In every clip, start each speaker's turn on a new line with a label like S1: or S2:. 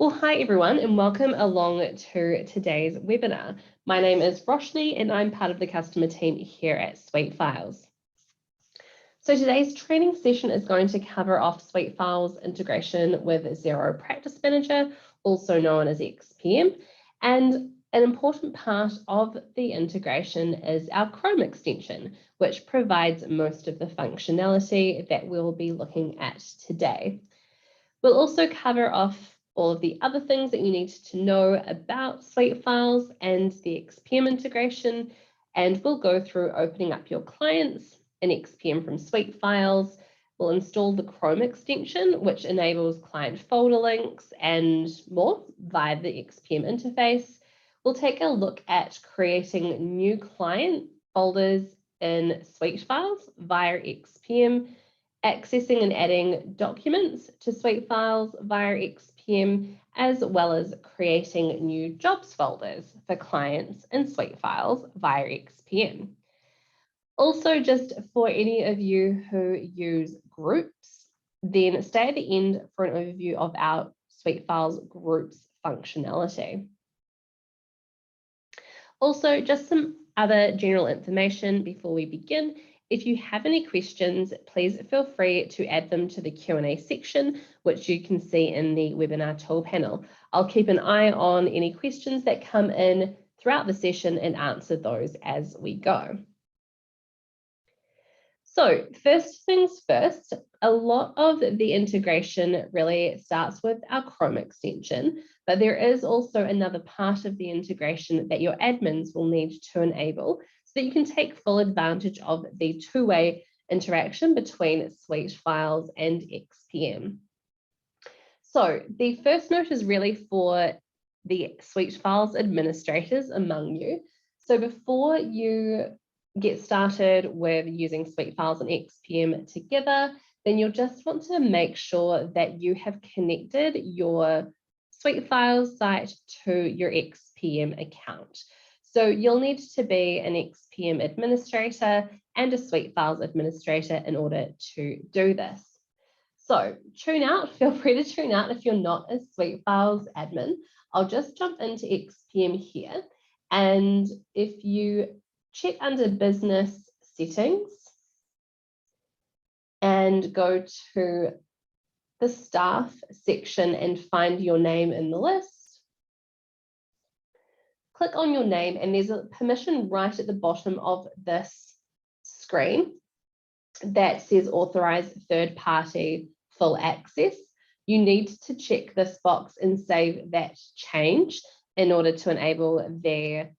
S1: Well, hi everyone, and welcome along to today's webinar. My name is Roshni, and I'm part of the customer team here at SuiteFiles. So today's training session is going to cover off SuiteFiles integration with Xero Practice Manager, also known as XPM, and an important part of the integration is our Chrome extension, which provides most of the functionality that we'll be looking at today. We'll also cover off all of the other things that you need to know about SuiteFiles and the XPM integration, and we'll go through opening up your clients in XPM from SuiteFiles. We'll install the Chrome extension, which enables client folder links and more via the XPM interface. We'll take a look at creating new client folders in SuiteFiles via XPM, accessing and adding documents to SuiteFiles via XPM, as well as creating new jobs folders for clients in SuiteFiles via XPM. Also, just for any of you who use groups, then stay at the end for an overview of our SuiteFiles Groups functionality. Also, just some other general information before we begin. If you have any questions, please feel free to add them to the Q&A section, which you can see in the webinar tool panel. I'll keep an eye on any questions that come in throughout the session and answer those as we go. So first things first, a lot of the integration really starts with our Chrome extension, but there is also another part of the integration that your admins will need to enable so that you can take full advantage of the two-way interaction between SuiteFiles and XPM. So the first note is really for the SuiteFiles administrators among you. So before you get started with using SuiteFiles and XPM together, then you'll just want to make sure that you have connected your SuiteFiles site to your XPM account. So you'll need to be an XPM administrator and a SuiteFiles administrator in order to do this. So tune out, feel free to tune out if you're not a SuiteFiles admin. I'll just jump into XPM here. And if you check under business settings and go to the staff section and find your name in the list, click on your name and there's a permission right at the bottom of this screen that says authorize third party full access. You need to check this box and save that change in order to enable their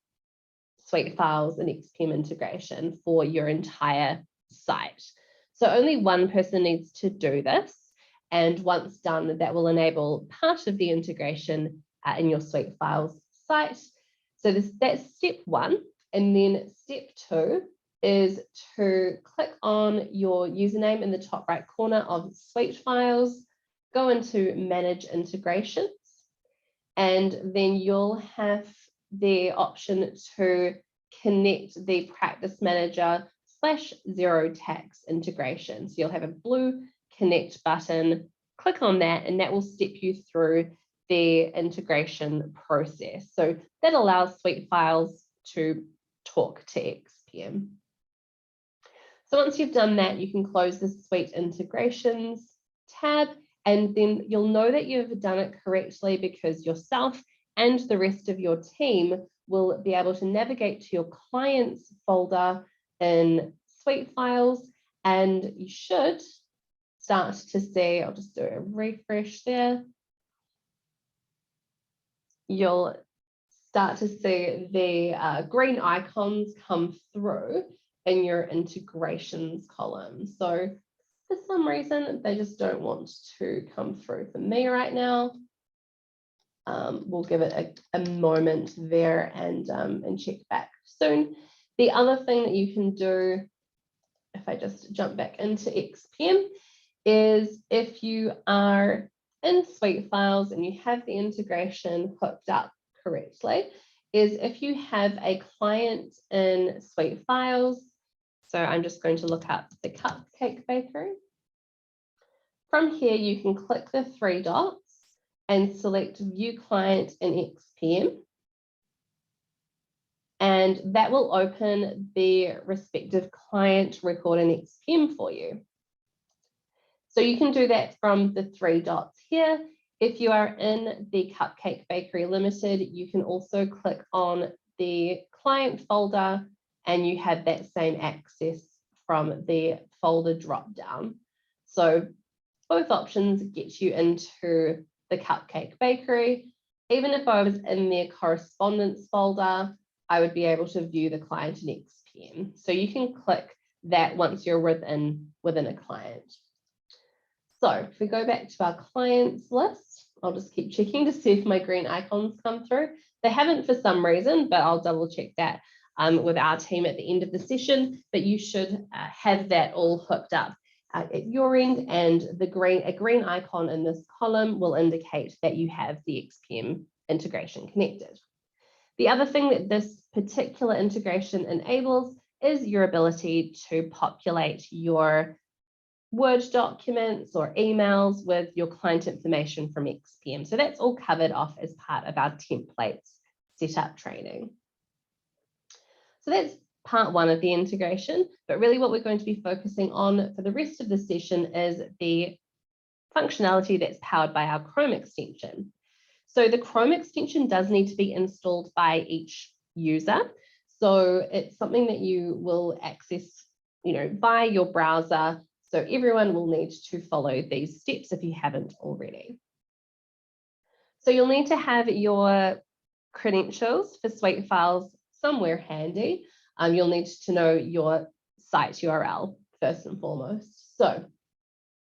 S1: SuiteFiles and XPM integration for your entire site. So only one person needs to do this. And once done, that will enable part of the integration in your SuiteFiles site. So that's step one. And then step two is to click on your username in the top right corner of SuiteFiles, go into Manage Integrations, and then you'll have the option to connect the Practice Manager / Xero tax integration. So you'll have a blue connect button, click on that, and that will step you through the integration process. So that allows SuiteFiles to talk to XPM. So once you've done that, you can close the Suite Integrations tab, and then you'll know that you've done it correctly because yourself and the rest of your team will be able to navigate to your clients folder in SuiteFiles, and you should start to see, I'll just do a refresh there. You'll start to see the green icons come through in your integrations column. So for some reason, they just don't want to come through for me right now. We'll give it a moment there and check back soon. The other thing that you can do, if I just jump back into XPM, is if you are in SuiteFiles and you have the integration hooked up correctly, is if you have a client in SuiteFiles, so I'm just going to look up the Cupcake Bakery. From here, you can click the three dots and select View Client in XPM. And that will open the respective client record in XPM for you. So you can do that from the 3 dots here. If you are in the Cupcake Bakery Limited, you can also click on the client folder and you have that same access from the folder drop down. So both options get you into the Cupcake Bakery. Even if I was in their correspondence folder, I would be able to view the client in XPM. So you can click that once you're within a client. So if we go back to our clients list, I'll just keep checking to see if my green icons come through. They haven't for some reason, but I'll double check that with our team at the end of the session. But you should have that all hooked up at your end, and a green icon in this column will indicate that you have the XPM integration connected. The other thing that this particular integration enables is your ability to populate your Word documents or emails with your client information from XPM. So that's all covered off as part of our templates setup training. So that's part one of the integration, but really what we're going to be focusing on for the rest of the session is the functionality that's powered by our Chrome extension. So the Chrome extension does need to be installed by each user. So it's something that you will access, by your browser. So everyone will need to follow these steps if you haven't already. So you'll need to have your credentials for SuiteFiles somewhere handy. You'll need to know your site URL first and foremost. So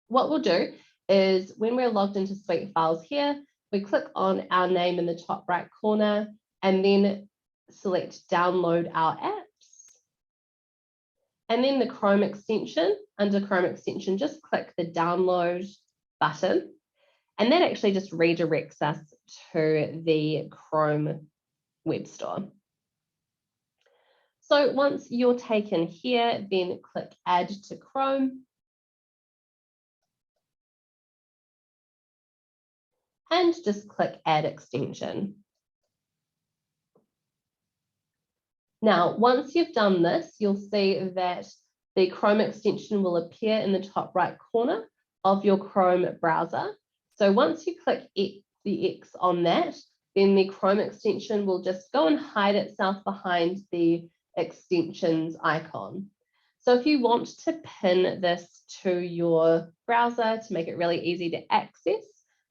S1: what we'll do is when we're logged into SuiteFiles here, we click on our name in the top right corner and then select download our apps. And then the Chrome extension, under Chrome extension, just click the download button. And that actually just redirects us to the Chrome web store. So once you're taken here, then click add to Chrome. And just click add extension. Now, once you've done this, you'll see that the Chrome extension will appear in the top right corner of your Chrome browser. So once you click the X on that, then the Chrome extension will just go and hide itself behind the extensions icon. So if you want to pin this to your browser to make it really easy to access,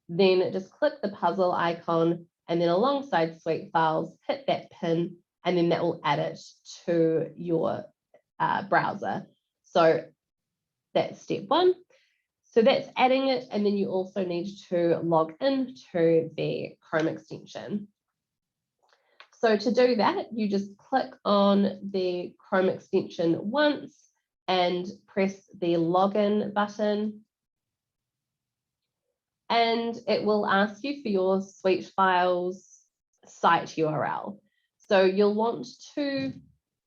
S1: then just click the puzzle icon and then alongside SuiteFiles, hit that pin, and then that will add it to your browser. So that's step one. So that's adding it, and then you also need to log into the Chrome extension. So to do that, you just click on the Chrome extension once and press the login button. And it will ask you for your SuiteFiles site URL. So you'll want to,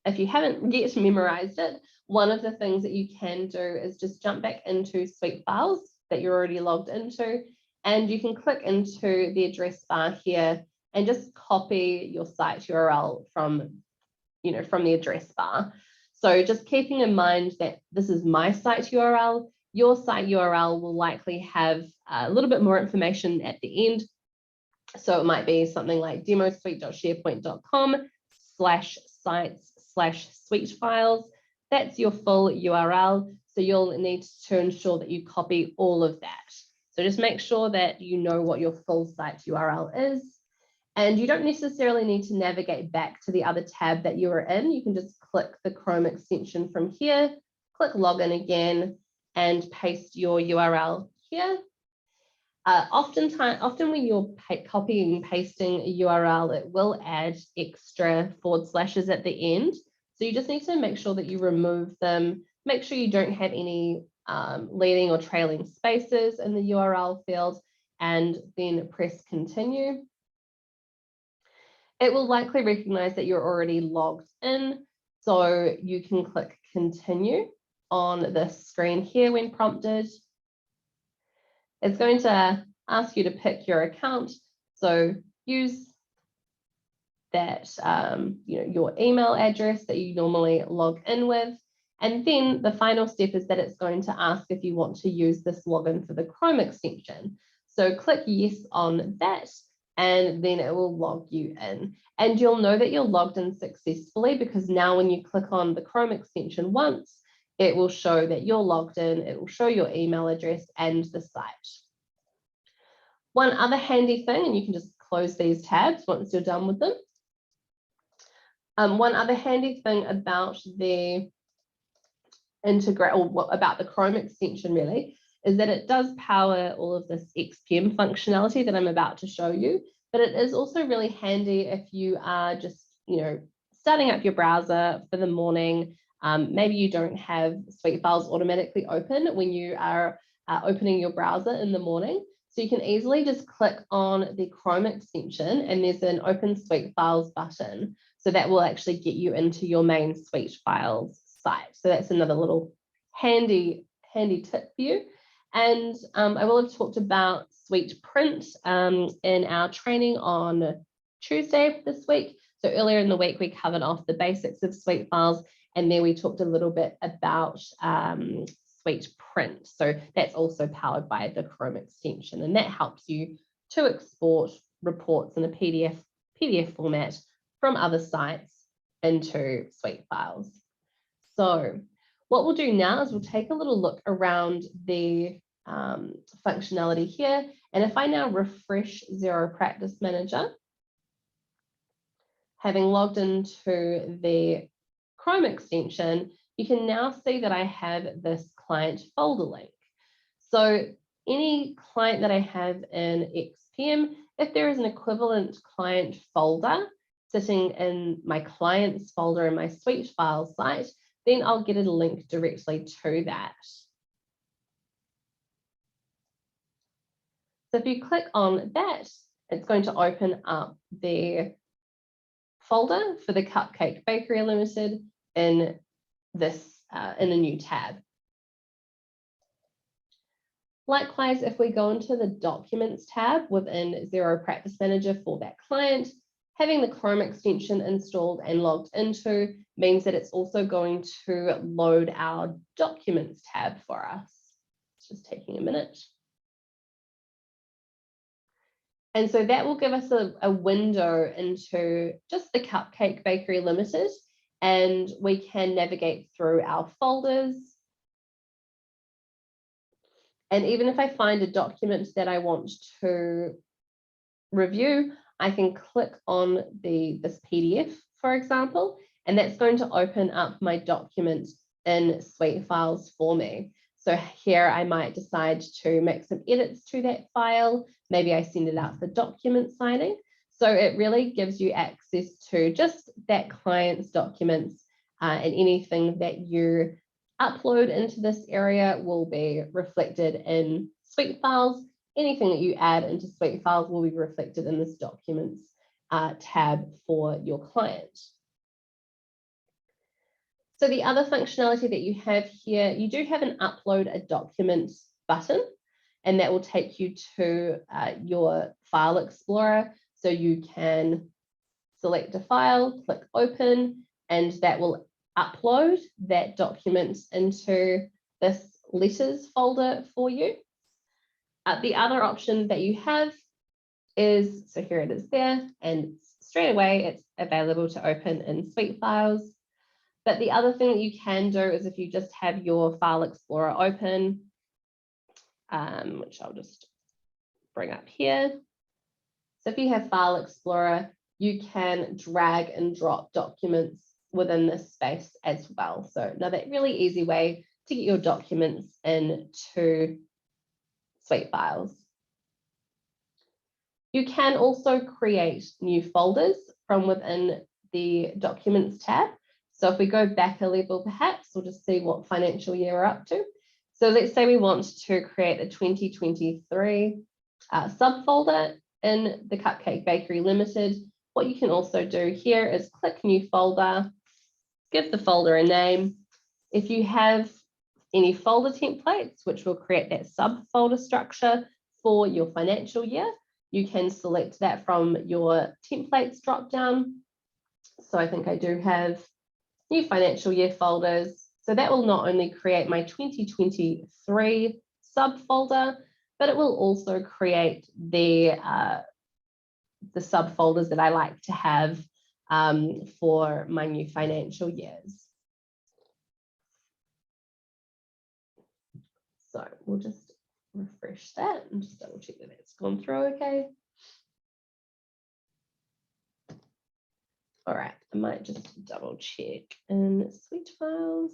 S1: if you haven't yet memorized it, one of the things that you can do is just jump back into SuiteFiles that you're already logged into, and you can click into the address bar here and just copy your site URL from the address bar. So just keeping in mind that this is my site URL, your site URL will likely have a little bit more information at the end. So it might be something like demosuite.sharepoint.com/sites/SuiteFiles. That's your full URL. So you'll need to ensure that you copy all of that. So just make sure that you know what your full site URL is. And you don't necessarily need to navigate back to the other tab that you were in. You can just click the Chrome extension from here, click login again, and paste your URL here. Often when you're copying and pasting a URL, it will add extra // at the end. So you just need to make sure that you remove them. Make sure you don't have any leading or trailing spaces in the URL field, and then press continue. It will likely recognize that you're already logged in, so you can click continue on this screen here when prompted. It's going to ask you to pick your account. So use that, your email address that you normally log in with. And then the final step is that it's going to ask if you want to use this login for the Chrome extension. So click yes on that, and then it will log you in. And you'll know that you're logged in successfully because now when you click on the Chrome extension once, it will show that you're logged in. It will show your email address and the site. One other handy thing, and you can just close these tabs once you're done with them. One other handy thing about the about the Chrome extension really is that it does power all of this XPM functionality that I'm about to show you, but it is also really handy if you are just, starting up your browser for the morning. Maybe you don't have SuiteFiles automatically open when you are opening your browser in the morning. So you can easily just click on the Chrome extension and there's an Open SuiteFiles button. So that will actually get you into your main SuiteFiles site. So that's another little handy tip for you. And I will have talked about SuitePrint in our training on Tuesday this week. So earlier in the week, we covered off the basics of SuiteFiles, and then we talked a little bit about SuitePrint. So that's also powered by the Chrome extension, and that helps you to export reports in a PDF format from other sites into SuiteFiles. So what we'll do now is we'll take a little look around the functionality here. And if I now refresh Xero Practice Manager, having logged into the Chrome extension, you can now see that I have this client folder link. So any client that I have in XPM, if there is an equivalent client folder sitting in my clients folder in my SuiteFiles site, then I'll get a link directly to that. So if you click on that, it's going to open up the folder for the Cupcake Bakery Limited in this in a new tab. Likewise, if we go into the Documents tab within Xero Practice Manager for that client, having the Chrome extension installed and logged into means that it's also going to load our Documents tab for us. It's just taking a minute. And so that will give us a window into just the Cupcake Bakery Limited, and we can navigate through our folders. And even if I find a document that I want to review, I can click on this PDF, for example, and that's going to open up my document in SuiteFiles for me. So here I might decide to make some edits to that file. Maybe I send it out for document signing. So it really gives you access to just that client's documents, and anything that you upload into this area will be reflected in SuiteFiles. Anything that you add into SuiteFiles will be reflected in this Documents tab for your client. So the other functionality that you have here, you do have an Upload a Document button, and that will take you to your File Explorer. So you can select a file, click Open, and that will upload that document into this Letters folder for you. The other option that you have is, so here it is there, and straight away it's available to open in SuiteFiles. But the other thing that you can do is if you just have your File Explorer open, which I'll just bring up here. So if you have File Explorer, you can drag and drop documents within this space as well. So another really easy way to get your documents into SuiteFiles. You can also create new folders from within the Documents tab. So if we go back a level, perhaps we'll just see what financial year we're up to. So let's say we want to create a 2023 subfolder in the Cupcake Bakery Limited. What you can also do here is click New Folder, give the folder a name. If you have any folder templates, which will create that subfolder structure, for your financial year, you can select that from your templates drop down. So I think I do have new financial year folders. So that will not only create my 2023 subfolder, but it will also create the subfolders that I like to have for my new financial years. So we'll just refresh that and just double check that it's gone through okay. All right, I might just double check in SuiteFiles.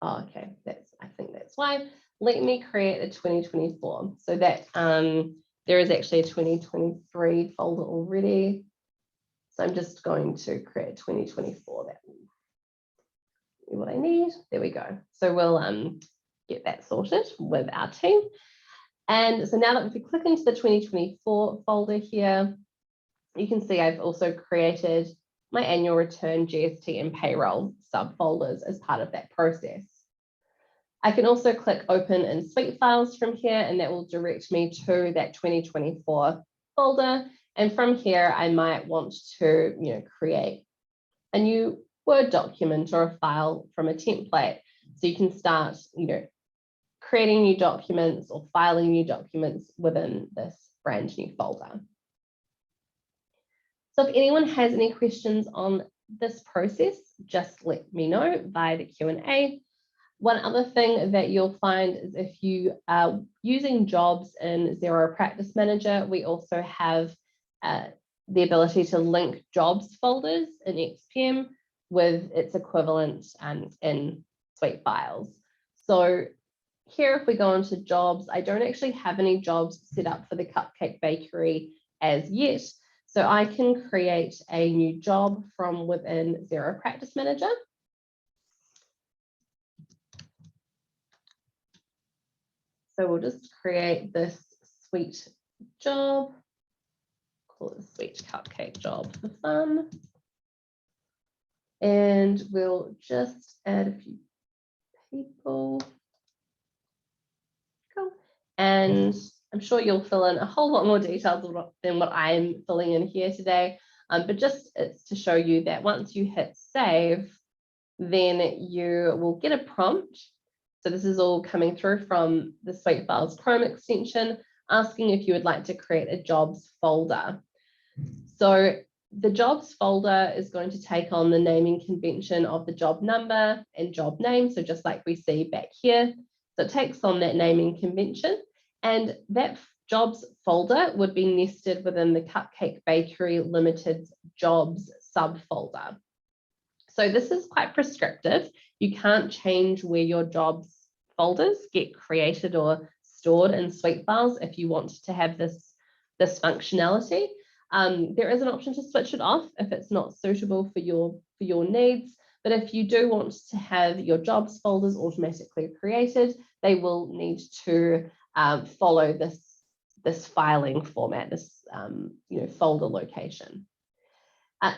S1: Oh, okay, I think that's why. Let me create a 2024 so that there is actually a 2023 folder already. So I'm just going to create a 2024. That will be what I need. There we go. So we'll get that sorted with our team. And so now that if we click into the 2024 folder here, you can see I've also created my annual return, GST, and payroll subfolders as part of that process. I can also click open in SuiteFiles from here, and that will direct me to that 2024 folder. And from here, I might want to, create a new Word document or a file from a template. So you can start, creating new documents or filing new documents within this brand new folder. So if anyone has any questions on this process, just let me know via the Q&A. One other thing that you'll find is if you are using jobs in Xero Practice Manager, we also have the ability to link jobs folders in XPM with its equivalent in SuiteFiles. So here, if we go into jobs, I don't actually have any jobs set up for the Cupcake Bakery as yet. So I can create a new job from within Xero Practice Manager. So we'll just create this sweet job, call it a sweet cupcake job for fun. And we'll just add a few people. Cool. And I'm sure you'll fill in a whole lot more details than what I'm filling in here today. But just it's to show you that once you hit save, then you will get a prompt. So this is all coming through from the SuiteFiles Chrome Extension, asking if you would like to create a jobs folder. So the jobs folder is going to take on the naming convention of the job number and job name. So just like we see back here, so it takes on that naming convention, and that jobs folder would be nested within the Cupcake Bakery Limited jobs subfolder. So this is quite prescriptive. You can't change where your jobs folders get created or stored in SuiteFiles if you want to have this functionality. There is an option to switch it off if it's not suitable for your needs. But if you do want to have your jobs folders automatically created, they will need to follow this filing format, this folder location.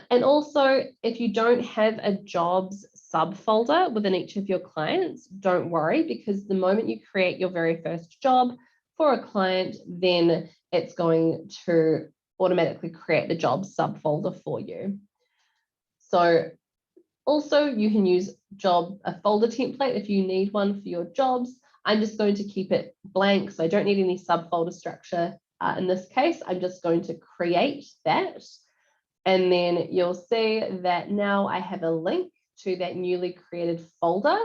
S1: And also, if you don't have a jobs subfolder within each of your clients, don't worry, because the moment you create your very first job for a client, then it's going to automatically create the jobs subfolder for you. So also, you can use a folder template if you need one for your jobs. I'm just going to keep it blank, so I don't need any subfolder structure in this case. I'm just going to create that. And then you'll see that now I have a link to that newly created folder.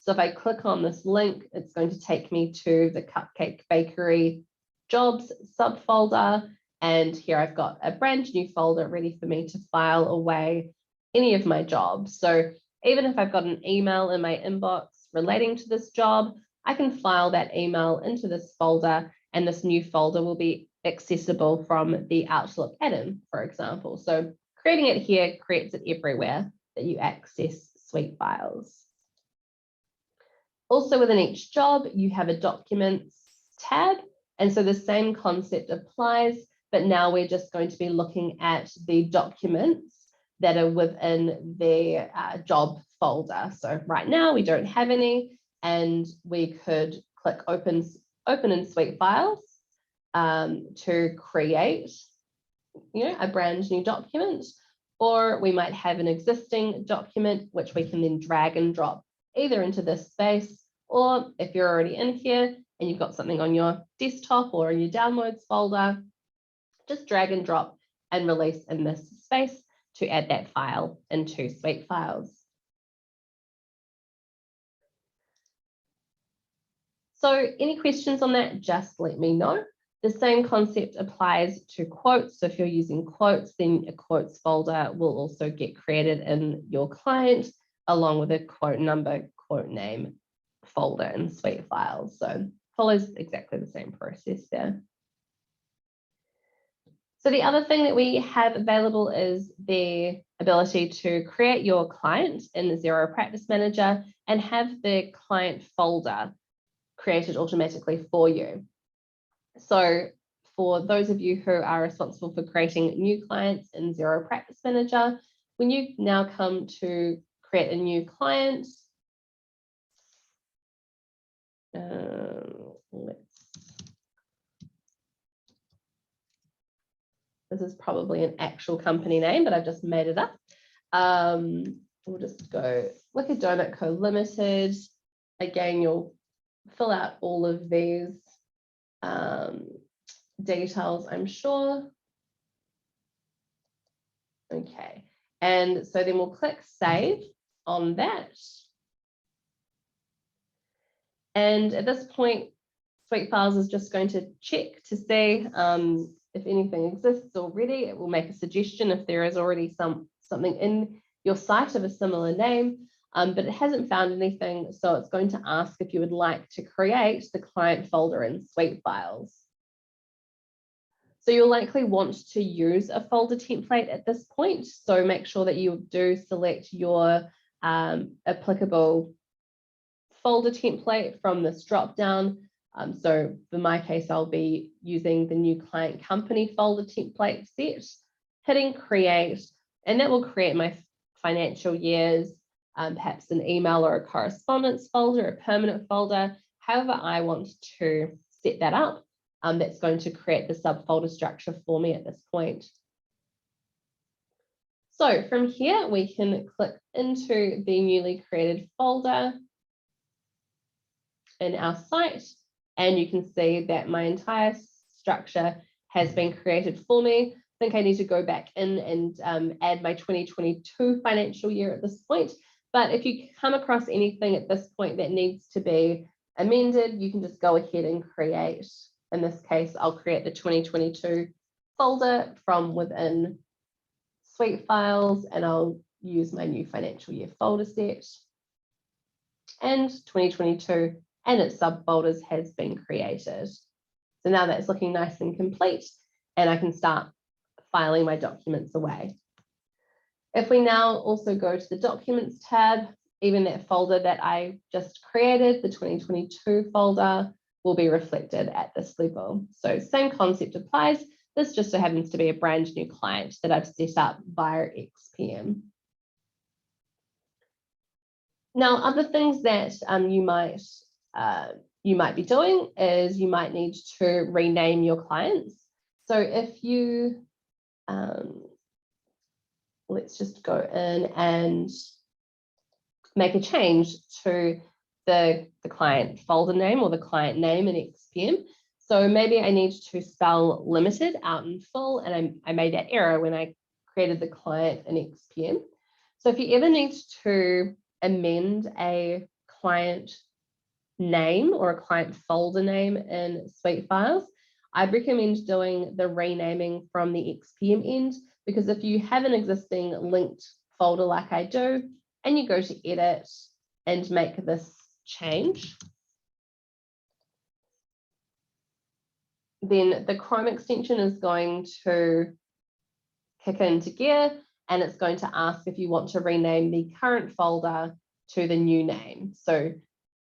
S1: So if I click on this link, it's going to take me to the Cupcake Bakery jobs subfolder. And here I've got a brand new folder ready for me to file away any of my jobs. So even if I've got an email in my inbox relating to this job, I can file that email into this folder, and this new folder will be accessible from the Outlook add-in, for example. So creating it here creates it everywhere that you access SuiteFiles. Also within each job, you have a documents tab. And so the same concept applies, but now we're just going to be looking at the documents that are within their job folder. So right now we don't have any, and we could click open in SuiteFiles to create, a brand new document, or we might have an existing document which we can then drag and drop either into this space, or if you're already in here and you've got something on your desktop or in your downloads folder, just drag and drop and release in this space to add that file into SuiteFiles. So any questions on that, just let me know. The same concept applies to quotes. So if you're using quotes, then a quotes folder will also get created in your client, along with a quote number, quote name folder in SuiteFiles. So follows exactly the same process there. So the other thing that we have available is the ability to create your client in the Xero Practice Manager and have the client folder created automatically for you. So for those of you who are responsible for creating new clients in Xero Practice Manager, when you now come to create a new client, this is probably an actual company name, but I've just made it up. We'll just go Wicked Donut Co Limited. Again, you'll fill out all of these details, I'm sure. Okay, and so then we'll click save on that. And at this point, SuiteFiles is just going to check to see if anything exists already. It will make a suggestion if there is already something in your site of a similar name, but it hasn't found anything. So it's going to ask if you would like to create the client folder in SuiteFiles. So you'll likely want to use a folder template at this point. So make sure that you do select your applicable folder template from this drop down. So for my case, I'll be using the new client company folder template set, hitting create, and that will create my financial years, perhaps an email or a correspondence folder, a permanent folder, however I want to set that up. That's going to create the subfolder structure for me at this point. So from here, we can click into the newly created folder in our site, and you can see that my entire structure has been created for me. I think I need to go back in and add my 2022 financial year at this point. But if you come across anything at this point that needs to be amended, you can just go ahead and create. In this case, I'll create the 2022 folder from within SuiteFiles, and I'll use my new financial year folder set. And 2022 and its subfolders has been created. So now that's looking nice and complete, and I can start filing my documents away. If we now also go to the Documents tab, even that folder that I just created, the 2022 folder, will be reflected at this level. So same concept applies. This just so happens to be a brand new client that I've set up via XPM. Now, other things that you might be doing is you might need to rename your clients. So if you, let's just go in and make a change to the client folder name or the client name in XPM. So maybe I need to spell limited out in full, and I made that error when I created the client in XPM. So if you ever need to amend a client name or a client folder name in SuiteFiles, I'd recommend doing the renaming from the XPM end, because if you have an existing linked folder like I do, and you go to edit and make this change, then the Chrome extension is going to kick into gear, and it's going to ask if you want to rename the current folder to the new name. So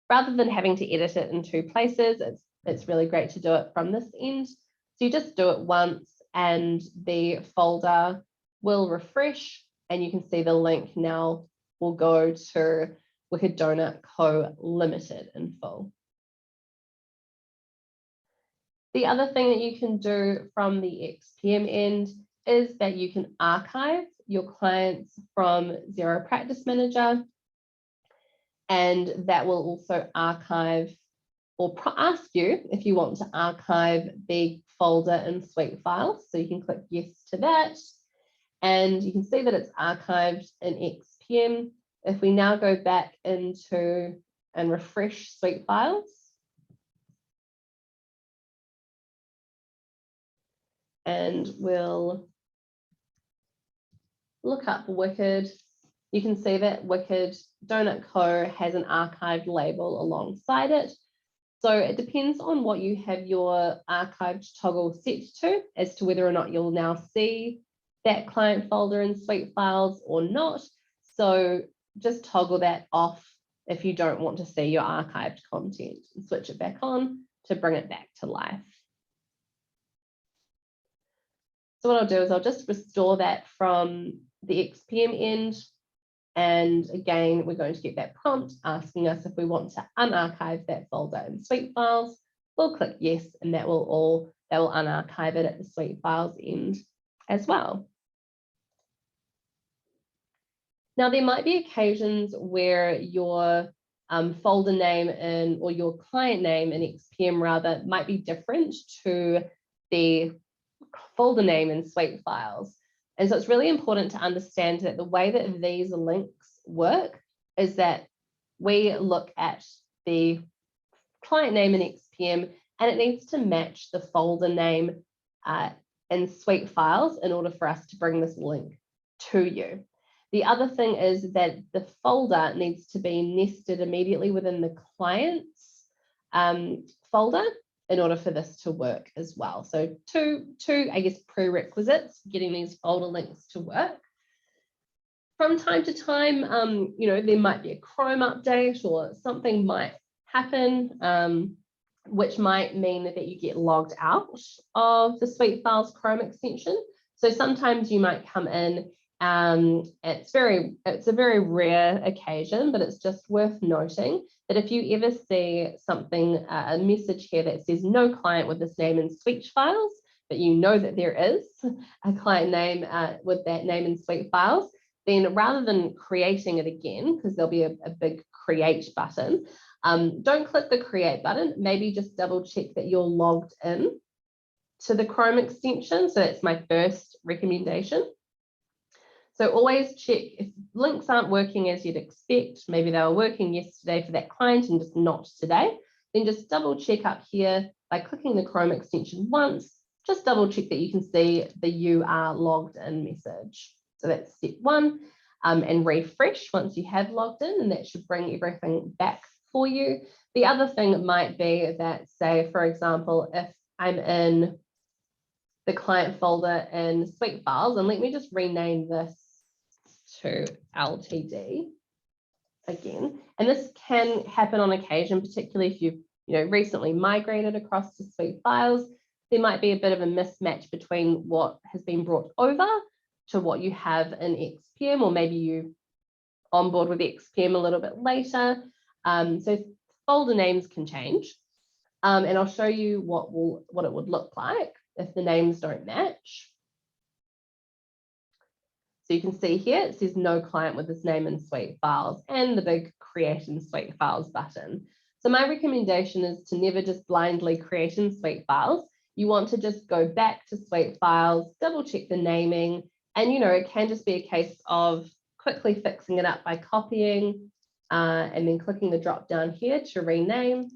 S1: rather than having to edit it in two places, it's really great to do it from this end. So you just do it once and the folder will refresh, and you can see the link now will go to Wicked Donut Co. Limited in full. The other thing that you can do from the XPM end is that you can archive your clients from Xero Practice Manager, and that will also archive or ask you if you want to archive the folder in SuiteFiles. So you can click yes to that, and you can see that it's archived in XPM. If we now go back into and refresh SuiteFiles, and we'll look up Wicked, you can see that Wicked Donut Co. has an archived label alongside it. So it depends on what you have your archived toggle set to as to whether or not you'll now see that client folder in SuiteFiles or not. So just toggle that off if you don't want to see your archived content, and switch it back on to bring it back to life. So what I'll do is I'll just restore that from the XPM end. And again, we're going to get that prompt asking us if we want to unarchive that folder in SuiteFiles. We'll click yes, and that will unarchive it at the SuiteFiles end as well. Now, there might be occasions where your folder name or your client name in XPM rather might be different to the folder name in SuiteFiles. And so it's really important to understand that the way that these links work is that we look at the client name in XPM, and it needs to match the folder name in SuiteFiles in order for us to bring this link to you. The other thing is that the folder needs to be nested immediately within the client's folder in order for this to work as well. So two, I guess, prerequisites getting these folder links to work. From time to time, there might be a Chrome update or something might happen, which might mean that you get logged out of the SuiteFiles Chrome extension. So sometimes you might come in. It's a very rare occasion, but it's just worth noting that if you ever see something, a message here that says no client with this name in SuiteFiles, but you know that there is a client name with that name in SuiteFiles, then rather than creating it again, because there'll be a big create button, don't click the create button. Maybe just double check that you're logged in to the Chrome extension. So that's my first recommendation. So always check if links aren't working as you'd expect. Maybe they were working yesterday for that client and just not today. Then just double check up here by clicking the Chrome extension once. Just double check that you can see the "you are logged in" message. So that's step one. And refresh once you have logged in, and that should bring everything back for you. The other thing might be that, say, for example, if I'm in the client folder in SuiteFiles, and let me just rename this to LTD again. And this can happen on occasion, particularly if you've recently migrated across to SuiteFiles. There might be a bit of a mismatch between what has been brought over to what you have in XPM, or maybe you onboard with XPM a little bit later. So folder names can change. And I'll show you what it would look like if the names don't match. So you can see here, it says no client with this name in SuiteFiles and the big create in SuiteFiles button. So my recommendation is to never just blindly create in SuiteFiles. You want to just go back to SuiteFiles, double check the naming, and it can just be a case of quickly fixing it up by copying and then clicking the drop down here to rename.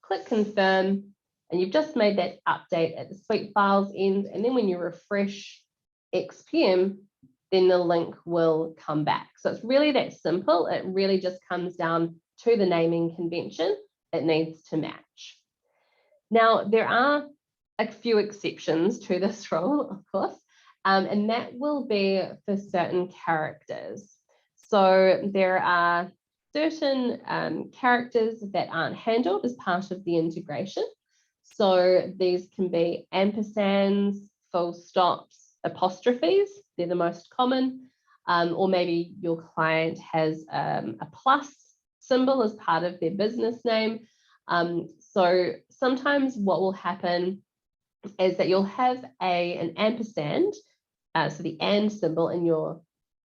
S1: Click confirm, and you've just made that update at the SuiteFiles end. And then when you refresh XPM, then the link will come back. So it's really that simple. It really just comes down to the naming convention. It needs to match. Now, there are a few exceptions to this rule, of course, and that will be for certain characters. So there are certain characters that aren't handled as part of the integration. So these can be ampersands, full stops, apostrophes, they're the most common. Or maybe your client has a plus symbol as part of their business name. So sometimes what will happen is that you'll have an ampersand, so the and symbol in your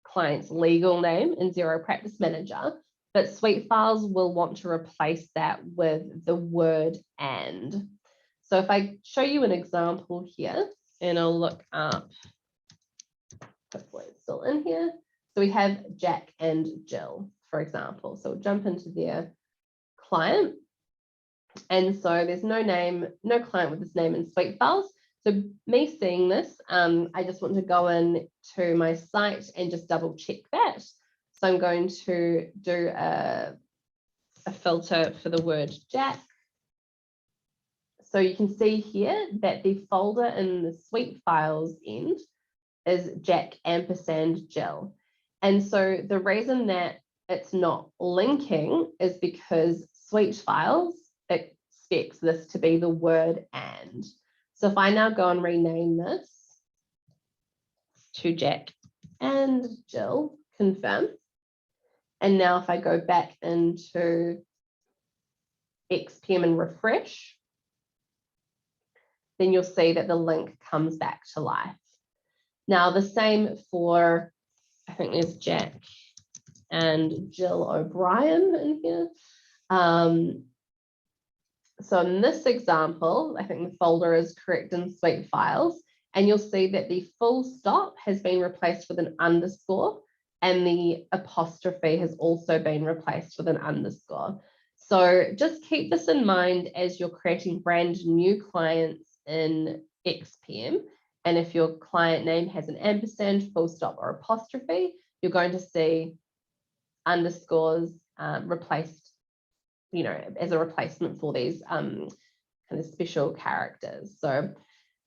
S1: client's legal name in Xero Practice Manager, but SuiteFiles will want to replace that with the word and. So if I show you an example here, and I'll look up, hopefully it's still in here. So we have Jack and Jill, for example. So we'll jump into their client. And so there's no client with this name in SuiteFiles. So me seeing this, I just want to go in to my site and just double check that. So I'm going to do a filter for the word Jack. So you can see here that the folder in the SuiteFiles end is Jack ampersand Jill. And so the reason that it's not linking is because SuiteFiles expects this to be the word and. So if I now go and rename this to Jack and Jill, confirm. And now if I go back into XPM and refresh, then you'll see that the link comes back to life. Now the same for, I think there's Jack and Jill O'Brien in here. So in this example, I think the folder is correct in SuiteFiles, and you'll see that the full stop has been replaced with an underscore, and the apostrophe has also been replaced with an underscore. So just keep this in mind as you're creating brand new clients in XPM. And if your client name has an ampersand, full stop, or apostrophe, you're going to see underscores replaced, as a replacement for these kind of special characters. So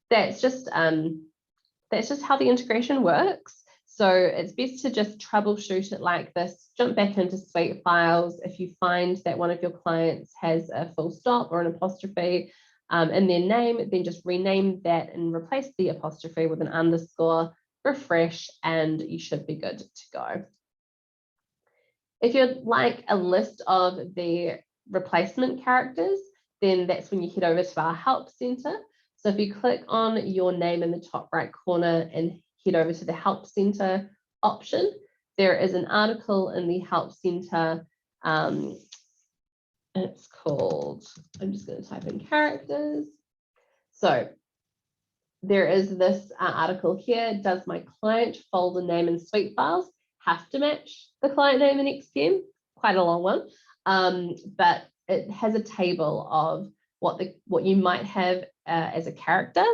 S1: that's just how the integration works. So it's best to just troubleshoot it like this. Jump back into SuiteFiles. If you find that one of your clients has a full stop or an apostrophe in their name, then just rename that and replace the apostrophe with an underscore, refresh, and you should be good to go. If you'd like a list of the replacement characters, then that's when you head over to our Help Center. So if you click on your name in the top right corner and head over to the Help Center option, there is an article in the Help Center. It's called, I'm just going to type in characters. So there is this article here. Does my client folder name in SuiteFiles have to match the client name in XPM? Quite a long one, but it has a table of what you might have as a character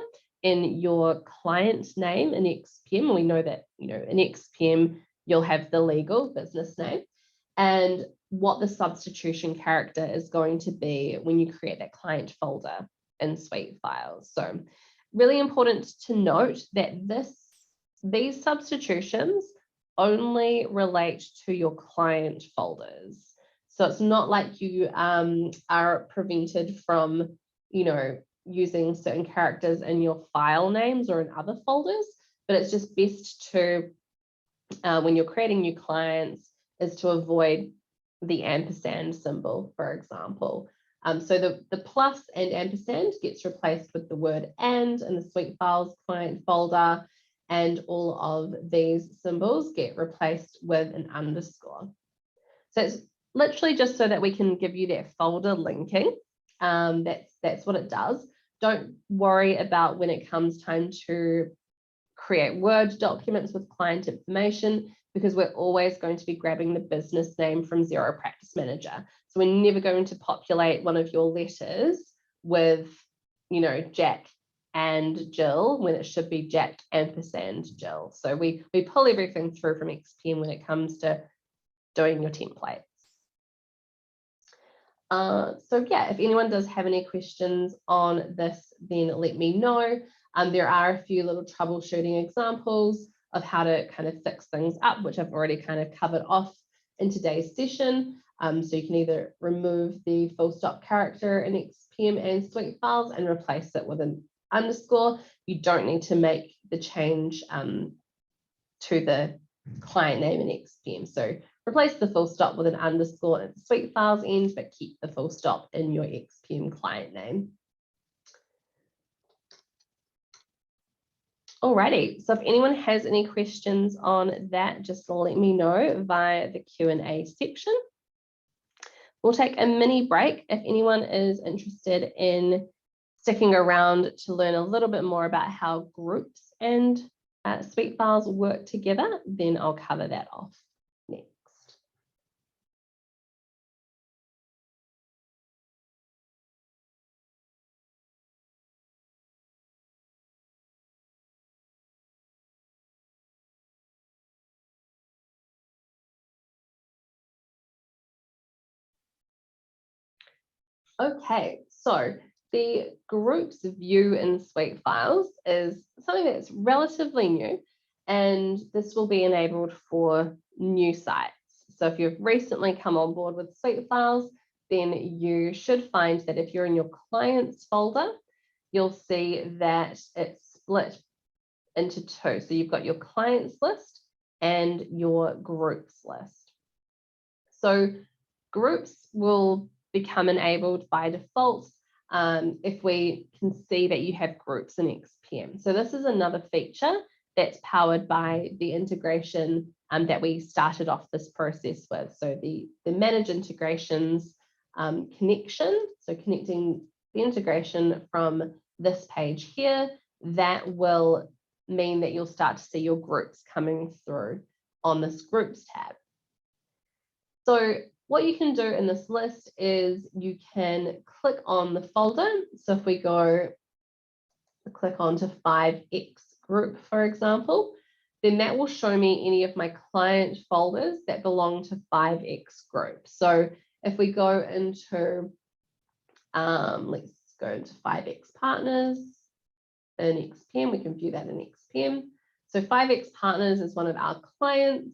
S1: in your client name in XPM. We know that in XPM you'll have the legal business name, and what the substitution character is going to be when you create that client folder in SuiteFiles. So really important to note that these substitutions only relate to your client folders. So it's not like you are prevented from, using certain characters in your file names or in other folders, but it's just best to, when you're creating new clients, is to avoid the ampersand symbol, for example. So the plus and ampersand gets replaced with the word and in the SuiteFiles client folder, and all of these symbols get replaced with an underscore. So it's literally just so that we can give you that folder linking. That's what it does. Don't worry about when it comes time to create Word documents with client information, because we're always going to be grabbing the business name from Xero Practice Manager. So we're never going to populate one of your letters with, Jack and Jill when it should be Jack ampersand Jill. So we pull everything through from XPM when it comes to doing your templates. So yeah, if anyone does have any questions on this, then let me know. There are a few little troubleshooting examples of how to kind of fix things up, which I've already kind of covered off in today's session. So you can either remove the full stop character in XPM and SuiteFiles and replace it with an underscore. You don't need to make the change to the client name in XPM. So replace the full stop with an underscore at the SuiteFiles end, but keep the full stop in your XPM client name. Alrighty, so if anyone has any questions on that, just let me know via the Q&A section. We'll take a mini break. If anyone is interested in sticking around to learn a little bit more about how groups and SuiteFiles work together, then I'll cover that off next. Okay, so the groups view in SuiteFiles is something that's relatively new, and this will be enabled for new sites. So if you've recently come on board with SuiteFiles, then you should find that if you're in your clients folder, you'll see that it's split into two. So you've got your clients list and your groups list. So groups will become enabled by default if we can see that you have groups in XPM. So this is another feature that's powered by the integration that we started off this process with. So the manage integrations connection, so connecting the integration from this page here, that will mean that you'll start to see your groups coming through on this groups tab. So what you can do in this list is you can click on the folder. So if we go click onto 5X group, for example, then that will show me any of my client folders that belong to 5X group. So if we go into, let's go into 5X partners in XPM, we can view that in XPM. So 5X partners is one of our clients.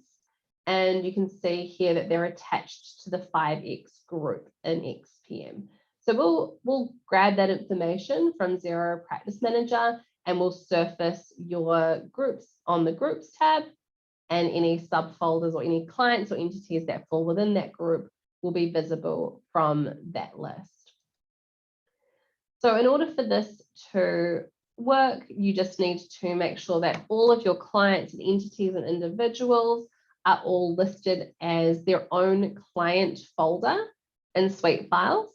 S1: And you can see here that they're attached to the 5X group in XPM. So we'll grab that information from Xero Practice Manager and we'll surface your groups on the Groups tab, and any subfolders or any clients or entities that fall within that group will be visible from that list. So in order for this to work, you just need to make sure that all of your clients and entities and individuals are all listed as their own client folder in SuiteFiles.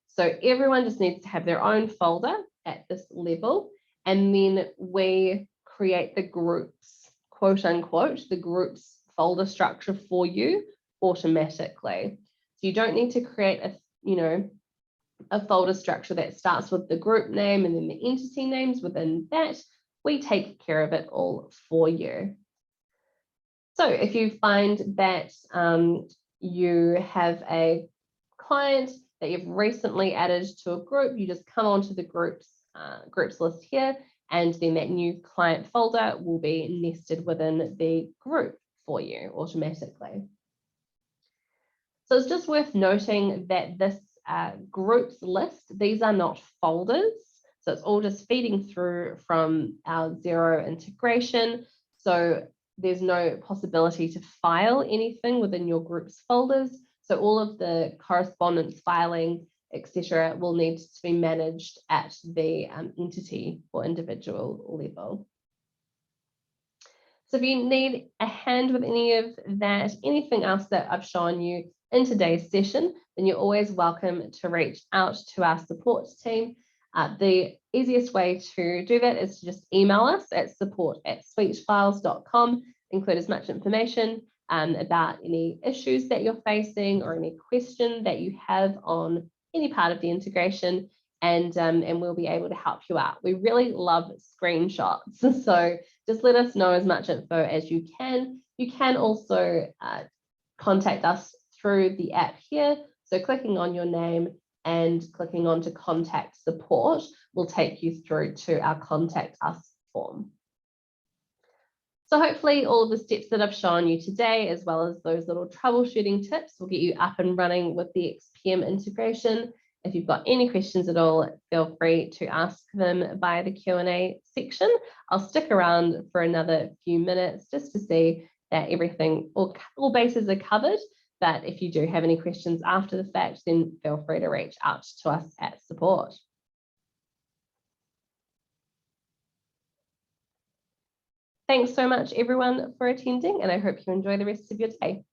S1: So everyone just needs to have their own folder at this level, and then we create the groups, quote unquote, the groups folder structure for you automatically. So you don't need to create a folder structure that starts with the group name and then the entity names within that. We take care of it all for you. So if you find that you have a client that you've recently added to a group, you just come onto the groups list here, and then that new client folder will be nested within the group for you automatically. So it's just worth noting that this groups list, these are not folders. So it's all just feeding through from our Xero integration. So there's no possibility to file anything within your groups folders. So all of the correspondence filing, etc., will need to be managed at the entity or individual level. So if you need a hand with any of that, anything else that I've shown you in today's session, then you're always welcome to reach out to our support team. The easiest way to do that is to just email us at support@suitefiles.com, include as much information about any issues that you're facing or any question that you have on any part of the integration, and we'll be able to help you out. We really love screenshots, so just let us know as much info as you can. You can also contact us through the app here. So clicking on your name and clicking on to contact support will take you through to our contact us form. So hopefully all of the steps that I've shown you today, as well as those little troubleshooting tips, will get you up and running with the XPM integration If you've got any questions at all, feel free to ask them via the Q&A section. I'll stick around for another few minutes just to see that everything, all bases are covered. But if you do have any questions after the fact, then feel free to reach out to us at support. Thanks so much, everyone, for attending, and I hope you enjoy the rest of your day.